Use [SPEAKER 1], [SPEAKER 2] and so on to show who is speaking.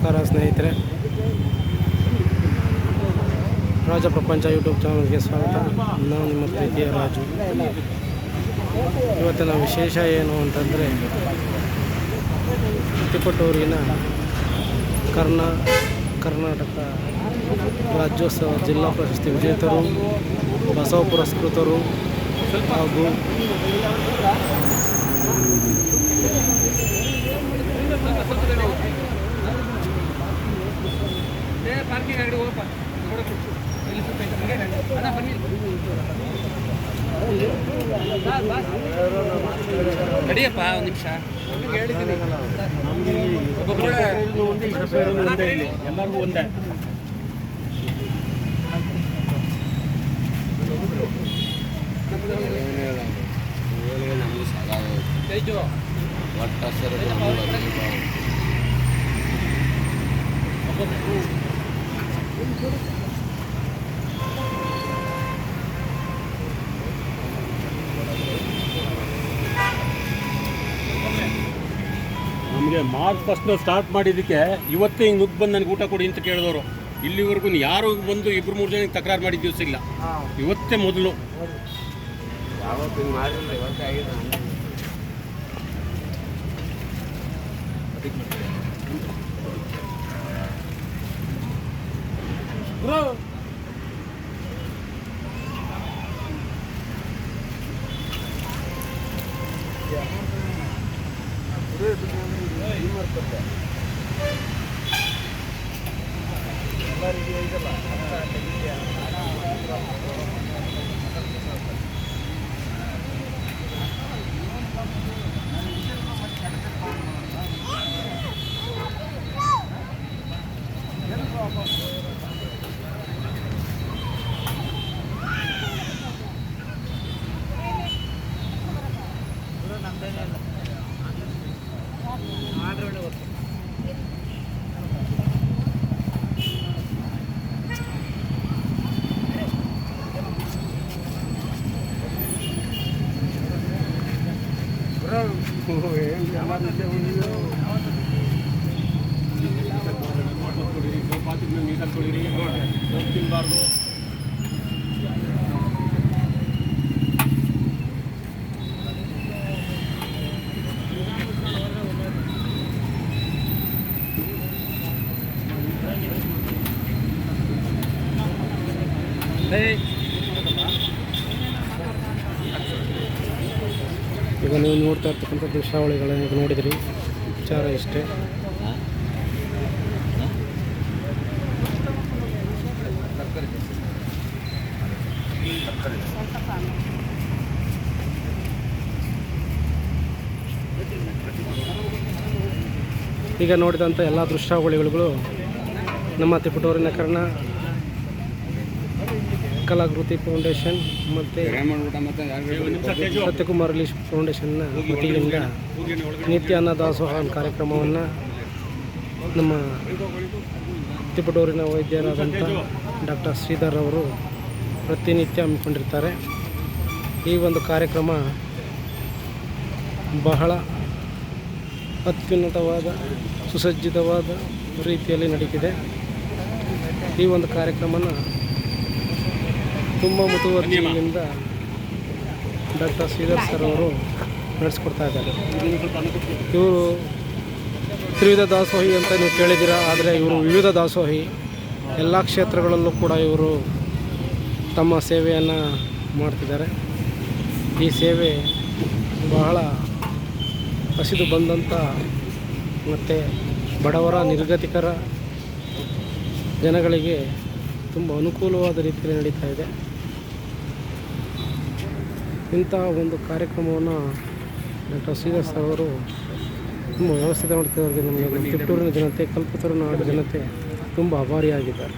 [SPEAKER 1] ನಮಸ್ಕಾರ ಸ್ನೇಹಿತರೆ, ರಾಜ ಪ್ರಪಂಚ ಯೂಟ್ಯೂಬ್ ಚಾನಲ್ಗೆ ಸ್ವಾಗತ. ನಾನು ನಿಮ್ಮ ಪ್ರೀತಿಯ ರಾಜು. ಇವತ್ತಿನ ವಿಶೇಷ ಏನು ಅಂತಂದರೆ, ತಿಪಟೂರಿನ ಕರ್ನಾಟಕ ರಾಜ್ಯೋತ್ಸವ ಜಿಲ್ಲಾ ಪ್ರಶಸ್ತಿ ವಿಜೇತರು, ಬಸವ ಪುರಸ್ಕೃತರು ಹಾಗೂ
[SPEAKER 2] ನಡಿಯಪ್ಪ ಒಂದು ನಿಮಿಷ ಎಲ್ಲರಿಗೂ ಒಂದೇ ನಮಗೆ ಮಾರ್ಚ್ ಫಸ್ಟ್ನ ಸ್ಟಾರ್ಟ್ ಮಾಡಿದ್ದಕ್ಕೆ ಇವತ್ತೇ ಹಿಂಗೆ ನುಗ್ಗಿ ಬಂದು ನನಗೆ ಊಟ ಕೊಡಿ ಅಂತ ಕೇಳಿದವರು. ಇಲ್ಲಿವರೆಗೂ ಯಾರು ಬಂದು 2-3 ಜನಕ್ಕೆ ತಕರಾರು ಮಾಡಿದ ದಿವಸ ಇಲ್ಲ. ಇವತ್ತೇ ಮೊದಲು. ತಿನ್ನಬಾರ್ದು.
[SPEAKER 1] ಈಗ ನೀವು ನೋಡ್ತಾ ಇರ್ತಕ್ಕಂಥ ದೃಶ್ಯಾವಳಿಗಳನ್ನು ಈಗ ನೋಡಿದ್ರಿ. ವಿಚಾರ ಇಷ್ಟೇ. ಈಗ ನೋಡಿದಂಥ ಎಲ್ಲ ದೃಶ್ಯಾವಳಿಗಳು ನಮ್ಮ ತಿಪಟೂರಿನ ಕಲಾಕೃತಿ ಫೌಂಡೇಶನ್ ಮತ್ತು ಸತ್ಯಕುಮಾರ್ ಲೀಶ್ ಫೌಂಡೇಶನ್ನ ವತಿಯಿಂದ ನಿತ್ಯ ಅನ್ನದಾಸೋಹ ಕಾರ್ಯಕ್ರಮವನ್ನು ನಮ್ಮ ತಿಪಟೂರಿನ ವೈದ್ಯರಾದಂಥ ಡಾಕ್ಟರ್ ಶ್ರೀಧರ್ ಅವರು ಪ್ರತಿನಿತ್ಯ ಹಮ್ಮಿಕೊಂಡಿರ್ತಾರೆ. ಈ ಒಂದು ಕಾರ್ಯಕ್ರಮ ಬಹಳ ಅತ್ಯುನ್ನತವಾದ ಸುಸಜ್ಜಿತವಾದ ರೀತಿಯಲ್ಲಿ ನಡೀತಿದೆ. ಈ ಒಂದು ಕಾರ್ಯಕ್ರಮನ ತುಂಬ ಮುತುವರ್ಜಿಯಿಂದ ಡಾಕ್ಟರ್ ಶ್ರೀಧರ್ ಸರ್ ಅವರು ನಡೆಸ್ಕೊಡ್ತಾ ಇದ್ದಾರೆ. ಇವರು ತ್ರಿವಿಧ ದಾಸೋಹಿ ಅಂತ ನೀವು ಕೇಳಿದ್ದೀರಾ, ಆದರೆ ಇವರು ವಿವಿಧ ದಾಸೋಹಿ. ಎಲ್ಲ ಕ್ಷೇತ್ರಗಳಲ್ಲೂ ಕೂಡ ಇವರು ತಮ್ಮ ಸೇವೆಯನ್ನು ಮಾಡ್ತಿದ್ದಾರೆ. ಈ ಸೇವೆ ಬಹಳ ಹಸಿದು ಬಂದಂಥ ಮತ್ತು ಬಡವರ ನಿರ್ಗತಿಕರ ಜನಗಳಿಗೆ ತುಂಬ ಅನುಕೂಲವಾದ ರೀತಿಯಲ್ಲಿ ನಡೀತಾ ಇದೆ. ಇಂಥ ಒಂದು ಕಾರ್ಯಕ್ರಮವನ್ನು ಡಾಕ್ಟರ್ ಶ್ರೀಧರ್ ಸರ್ ಅವರು ತುಂಬ ವ್ಯವಸ್ಥಿತ ಮಾಡ್ತಿರೋರಿಗೆ ನಮಗೆ ತಿಪಟೂರಿನ ಜನತೆ, ಕಲ್ಪತರು ನಾಡು ಜನತೆ ತುಂಬ ಆಭಾರಿಯಾಗಿದ್ದಾರೆ.